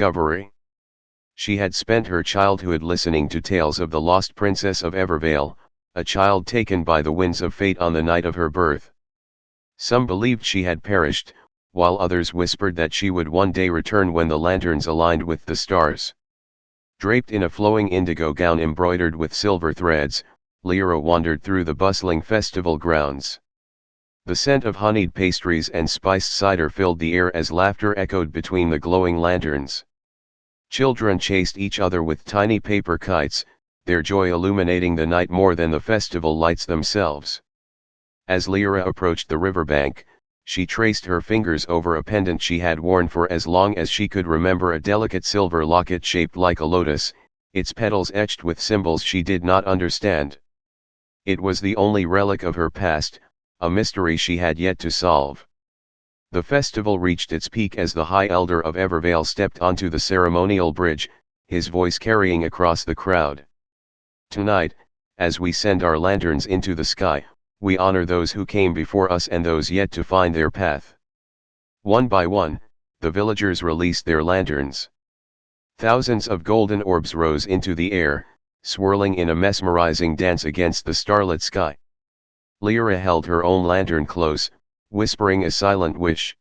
Discovery. She had spent her childhood listening to tales of the lost princess of Evervale, a child taken by the winds of fate on the night of her birth. Some believed she had perished, while others whispered that she would one day return when the lanterns aligned with the stars. Draped in a flowing indigo gown embroidered with silver threads, Lyra wandered through the bustling festival grounds. The scent of honeyed pastries and spiced cider filled the air as laughter echoed between the glowing lanterns. Children chased each other with tiny paper kites, their joy illuminating the night more than the festival lights themselves. As Lyra approached the riverbank, she traced her fingers over a pendant she had worn for as long as she could remember, a delicate silver locket shaped like a lotus, its petals etched with symbols she did not understand. It was the only relic of her past, a mystery she had yet to solve. The festival reached its peak as the High Elder of Evervale stepped onto the ceremonial bridge, his voice carrying across the crowd. Tonight, as we send our lanterns into the sky, we honor those who came before us and those yet to find their path. One by one, the villagers released their lanterns. Thousands of golden orbs rose into the air, swirling in a mesmerizing dance against the starlit sky. Lyra held her own lantern close, whispering a silent wish.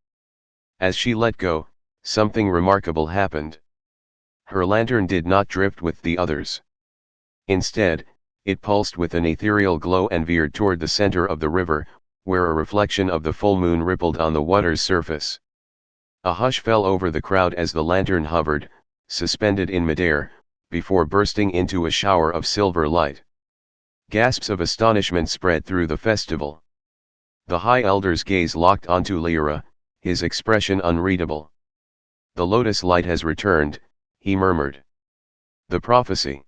As she let go, something remarkable happened. Her lantern did not drift with the others. Instead, it pulsed with an ethereal glow and veered toward the center of the river, where a reflection of the full moon rippled on the water's surface. A hush fell over the crowd as the lantern hovered, suspended in midair, before bursting into a shower of silver light. Gasps of astonishment spread through the festival. The High Elder's gaze locked onto Lyra, his expression unreadable. "The lotus light has returned," he murmured. "The prophecy."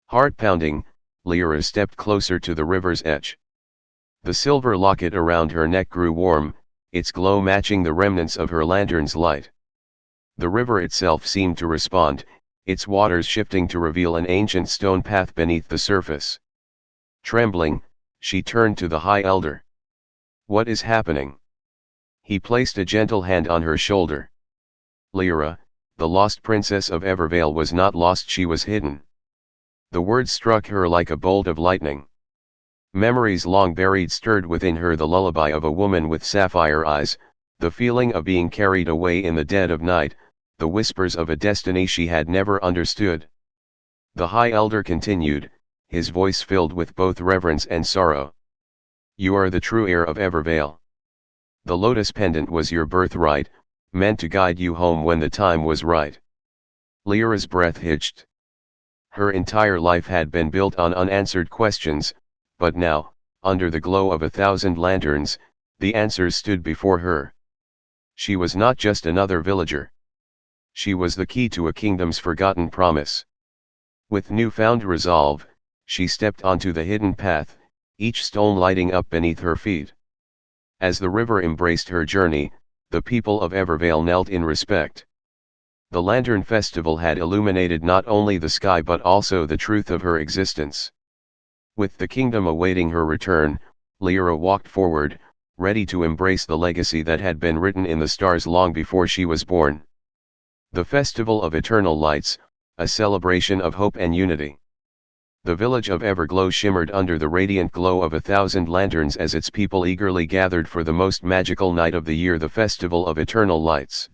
Heart-pounding, Lyra stepped closer to the river's edge. The silver locket around her neck grew warm, its glow matching the remnants of her lantern's light. The river itself seemed to respond, its waters shifting to reveal an ancient stone path beneath the surface. Trembling, she turned to the High Elder. "What is happening?" He placed a gentle hand on her shoulder. "Lyra, the lost princess of Evervale was not lost, she was hidden." The words struck her like a bolt of lightning. Memories long buried stirred within her, the lullaby of a woman with sapphire eyes, the feeling of being carried away in the dead of night, the whispers of a destiny she had never understood. The High Elder continued, his voice filled with both reverence and sorrow. "You are the true heir of Evervale. The lotus pendant was your birthright, meant to guide you home when the time was right." Lyra's breath hitched. Her entire life had been built on unanswered questions, but now, under the glow of 1,000 lanterns, the answers stood before her. She was not just another villager. She was the key to a kingdom's forgotten promise. With newfound resolve, she stepped onto the hidden path, each stone lighting up beneath her feet. As the river embraced her journey, the people of Evervale knelt in respect. The Lantern Festival had illuminated not only the sky but also the truth of her existence. With the kingdom awaiting her return, Lyra walked forward, ready to embrace the legacy that had been written in the stars long before she was born. The Festival of Eternal Lights, a celebration of hope and unity. The village of Everglow shimmered under the radiant glow of 1,000 lanterns as its people eagerly gathered for the most magical night of the year, the Festival of Eternal Lights.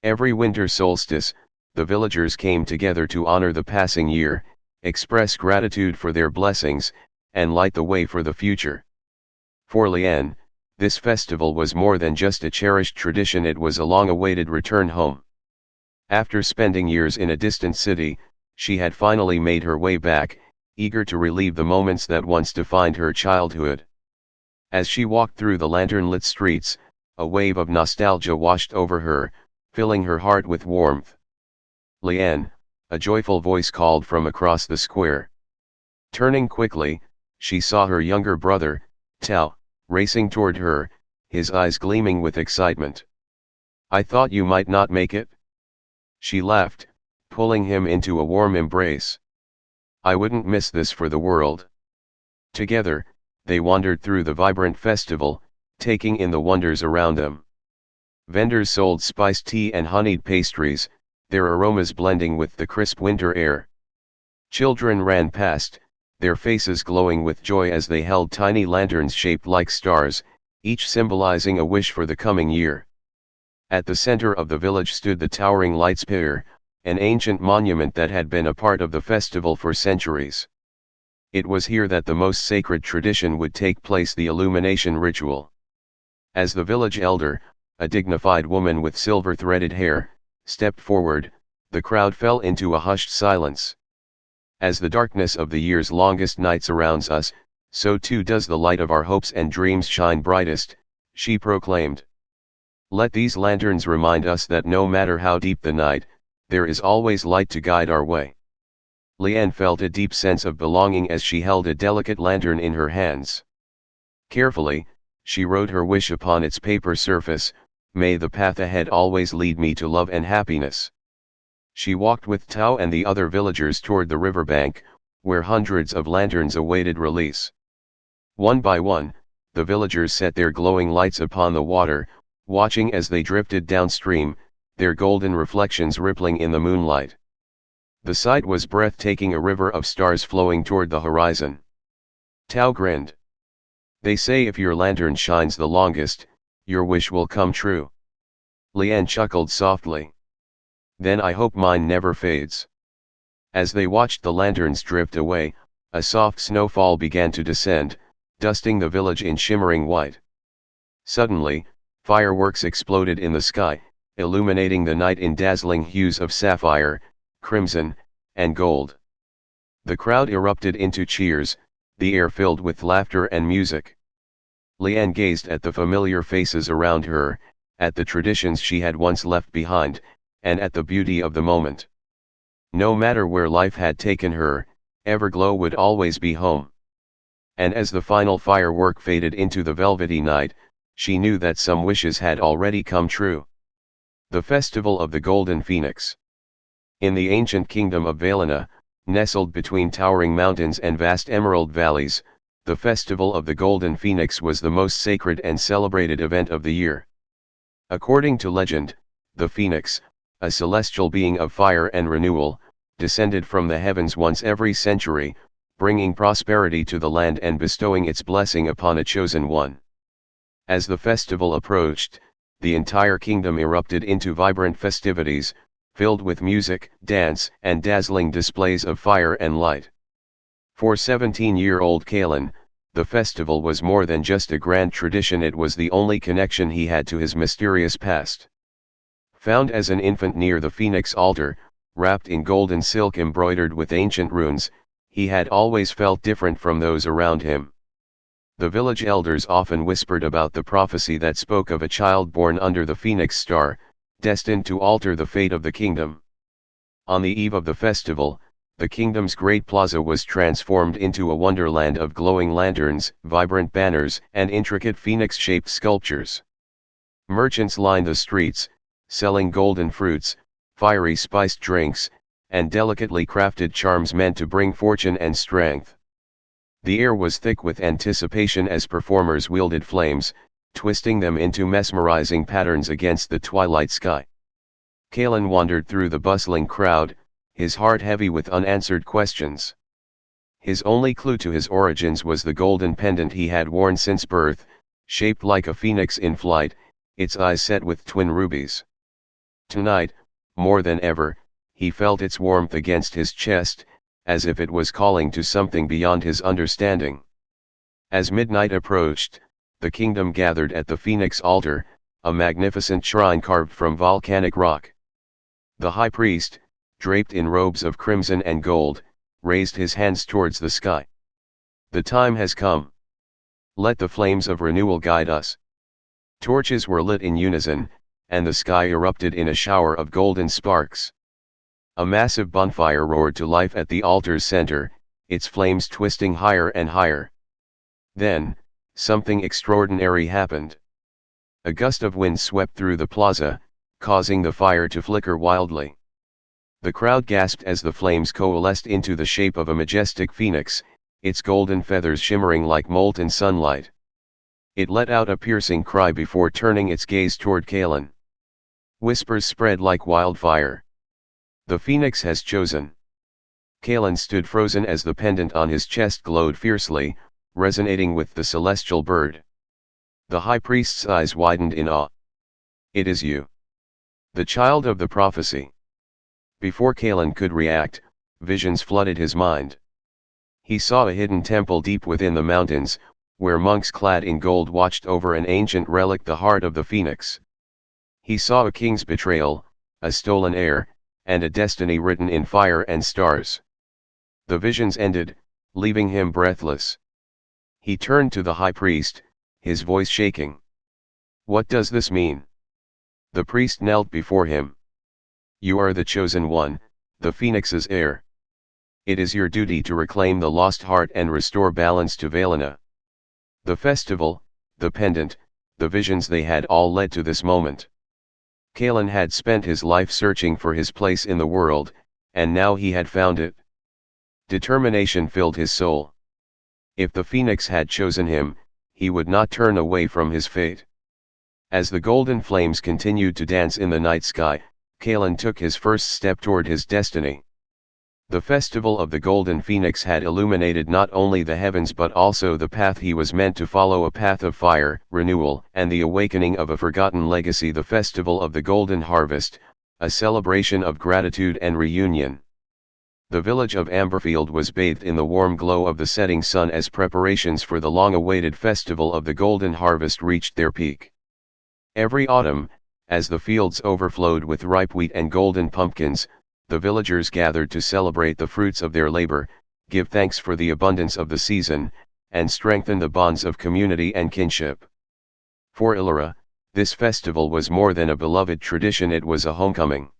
Every winter solstice, the villagers came together to honor the passing year, express gratitude for their blessings, and light the way for the future. For Lyanne, this festival was more than just a cherished tradition, it was a long-awaited return home. After spending years in a distant city, she had finally made her way back, eager to relive the moments that once defined her childhood. As she walked through the lantern-lit streets, a wave of nostalgia washed over her, filling her heart with warmth. "Lyanne," a joyful voice called from across the square. Turning quickly, she saw her younger brother, Tao, racing toward her, his eyes gleaming with excitement. "I thought you might not make it?" She laughed, pulling him into a warm embrace. "I wouldn't miss this for the world." Together, they wandered through the vibrant festival, taking in the wonders around them. Vendors sold spiced tea and honeyed pastries, their aromas blending with the crisp winter air. Children ran past, their faces glowing with joy as they held tiny lanterns shaped like stars, each symbolizing a wish for the coming year. At the center of the village stood the towering lights pier, an ancient monument that had been a part of the festival for centuries. It was here that the most sacred tradition would take place, the illumination ritual. As the village elder, a dignified woman with silver-threaded hair, stepped forward, the crowd fell into a hushed silence. As the darkness of the year's longest night surrounds us, so too does the light of our hopes and dreams shine brightest, she proclaimed. Let these lanterns remind us that no matter how deep the night, there is always light to guide our way. Leanne felt a deep sense of belonging as she held a delicate lantern in her hands. Carefully, she wrote her wish upon its paper surface: may the path ahead always lead me to love and happiness. She walked with Tao and the other villagers toward the riverbank, where hundreds of lanterns awaited release. One by one, the villagers set their glowing lights upon the water, watching as they drifted downstream, their golden reflections rippling in the moonlight. The sight was breathtaking, a river of stars flowing toward the horizon. Tao grinned. They say if your lantern shines the longest, your wish will come true. Leanne chuckled softly. Then I hope mine never fades. As they watched the lanterns drift away, a soft snowfall began to descend, dusting the village in shimmering white. Suddenly, fireworks exploded in the sky, illuminating the night in dazzling hues of sapphire, crimson, and gold. The crowd erupted into cheers, the air filled with laughter and music. Leanne gazed at the familiar faces around her, at the traditions she had once left behind, and at the beauty of the moment. No matter where life had taken her, Everglow would always be home. And as the final firework faded into the velvety night, she knew that some wishes had already come true. The Festival of the Golden Phoenix. In the ancient kingdom of Valena, nestled between towering mountains and vast emerald valleys, the Festival of the Golden Phoenix was the most sacred and celebrated event of the year. According to legend, the phoenix, a celestial being of fire and renewal, descended from the heavens once every century, bringing prosperity to the land and bestowing its blessing upon a chosen one. As the festival approached, the entire kingdom erupted into vibrant festivities, filled with music, dance, and dazzling displays of fire and light. For 17-year-old Kalen, the festival was more than just a grand tradition, it was the only connection he had to his mysterious past. Found as an infant near the Phoenix altar, wrapped in golden silk embroidered with ancient runes, he had always felt different from those around him. The village elders often whispered about the prophecy that spoke of a child born under the Phoenix star, destined to alter the fate of the kingdom. On the eve of the festival, the kingdom's great plaza was transformed into a wonderland of glowing lanterns, vibrant banners, and intricate phoenix-shaped sculptures. Merchants lined the streets, selling golden fruits, fiery spiced drinks, and delicately crafted charms meant to bring fortune and strength. The air was thick with anticipation as performers wielded flames, twisting them into mesmerizing patterns against the twilight sky. Kalen wandered through the bustling crowd, his heart heavy with unanswered questions. His only clue to his origins was the golden pendant he had worn since birth, shaped like a phoenix in flight, its eyes set with twin rubies. Tonight, more than ever, he felt its warmth against his chest, as if it was calling to something beyond his understanding. As midnight approached, the kingdom gathered at the Phoenix altar, a magnificent shrine carved from volcanic rock. The high priest, draped in robes of crimson and gold, raised his hands towards the sky. The time has come. Let the flames of renewal guide us. Torches were lit in unison, and the sky erupted in a shower of golden sparks. A massive bonfire roared to life at the altar's center, its flames twisting higher and higher. Then, something extraordinary happened. A gust of wind swept through the plaza, causing the fire to flicker wildly. The crowd gasped as the flames coalesced into the shape of a majestic phoenix, its golden feathers shimmering like molten sunlight. It let out a piercing cry before turning its gaze toward Kalen. Whispers spread like wildfire. The phoenix has chosen. Michelen stood frozen as the pendant on his chest glowed fiercely, resonating with the celestial bird. The high priest's eyes widened in awe. It is you. The child of the prophecy. Before Michelen could react, visions flooded his mind. He saw a hidden temple deep within the mountains, where monks clad in gold watched over an ancient relic, the heart of the phoenix. He saw a king's betrayal, a stolen heir, and a destiny written in fire and stars. The visions ended, leaving him breathless. He turned to the high priest, his voice shaking. What does this mean? The priest knelt before him. You are the chosen one, the phoenix's heir. It is your duty to reclaim the lost heart and restore balance to Valena. The festival, the pendant, the visions, they had all led to this moment. Michelen had spent his life searching for his place in the world, and now he had found it. Determination filled his soul. If the phoenix had chosen him, he would not turn away from his fate. As the golden flames continued to dance in the night sky, Michelen took his first step toward his destiny. The festival of the Golden Phoenix had illuminated not only the heavens but also the path he was meant to follow, a path of fire, renewal, and the awakening of a forgotten legacy. The festival of the Golden Harvest, a celebration of gratitude and reunion. The village of Amberfield was bathed in the warm glow of the setting sun as preparations for the long-awaited festival of the Golden Harvest reached their peak. Every autumn, as the fields overflowed with ripe wheat and golden pumpkins, the villagers gathered to celebrate the fruits of their labor, give thanks for the abundance of the season, and strengthen the bonds of community and kinship. For Ilora, this festival was more than a beloved tradition, it was a homecoming.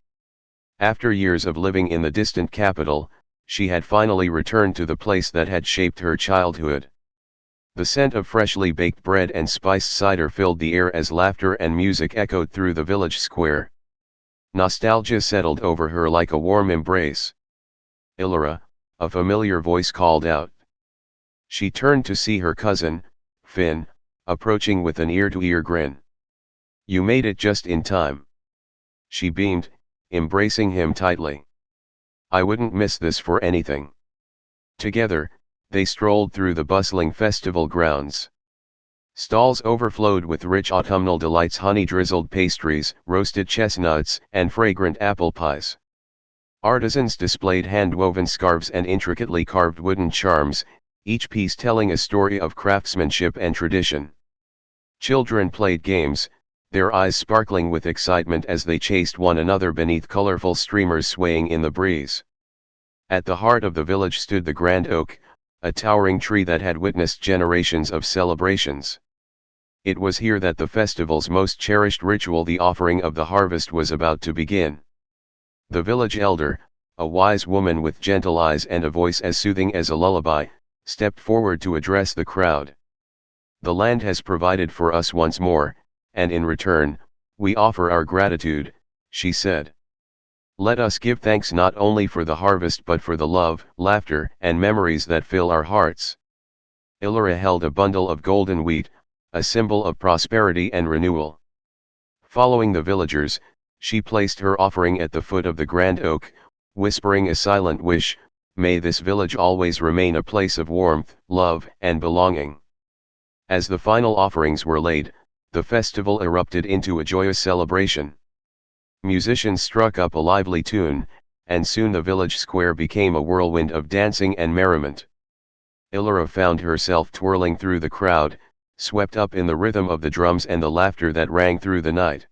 After years of living in the distant capital, she had finally returned to the place that had shaped her childhood. The scent of freshly baked bread and spiced cider filled the air as laughter and music echoed through the village square. Nostalgia settled over her like a warm embrace. Ilora, a familiar voice called out. She turned to see her cousin, Finn, approaching with an ear-to-ear grin. You made it just in time. She beamed, embracing him tightly. I wouldn't miss this for anything. Together, they strolled through the bustling festival grounds. Stalls overflowed with rich autumnal delights, honey-drizzled pastries, roasted chestnuts, and fragrant apple pies. Artisans displayed hand-woven scarves and intricately carved wooden charms, each piece telling a story of craftsmanship and tradition. Children played games, their eyes sparkling with excitement as they chased one another beneath colorful streamers swaying in the breeze. At the heart of the village stood the grand oak, a towering tree that had witnessed generations of celebrations. It was here that the festival's most cherished ritual, the offering of the harvest, was about to begin. The village elder, a wise woman with gentle eyes and a voice as soothing as a lullaby, stepped forward to address the crowd. The land has provided for us once more, and in return, we offer our gratitude, she said. Let us give thanks not only for the harvest but for the love, laughter, and memories that fill our hearts. Ilora held a bundle of golden wheat, a symbol of prosperity and renewal. Following the villagers, she placed her offering at the foot of the grand oak, whispering a silent wish, may this village always remain a place of warmth, love, and belonging. As the final offerings were laid, the festival erupted into a joyous celebration. Musicians struck up a lively tune, and soon the village square became a whirlwind of dancing and merriment. Ilora found herself twirling through the crowd, swept up in the rhythm of the drums and the laughter that rang through the night.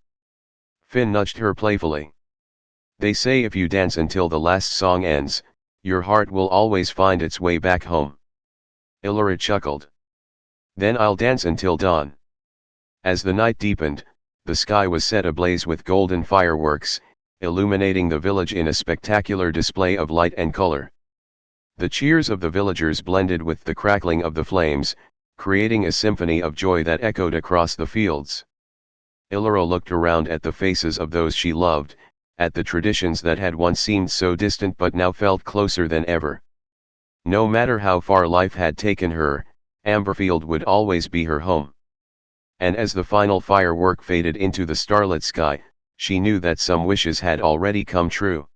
Finn nudged her playfully. They say if you dance until the last song ends, your heart will always find its way back home. Ilora chuckled. Then I'll dance until dawn. As the night deepened, the sky was set ablaze with golden fireworks, illuminating the village in a spectacular display of light and color. The cheers of the villagers blended with the crackling of the flames, creating a symphony of joy that echoed across the fields. Ilora looked around at the faces of those she loved, at the traditions that had once seemed so distant but now felt closer than ever. No matter how far life had taken her, Amberfield would always be her home. And as the final firework faded into the starlit sky, she knew that some wishes had already come true.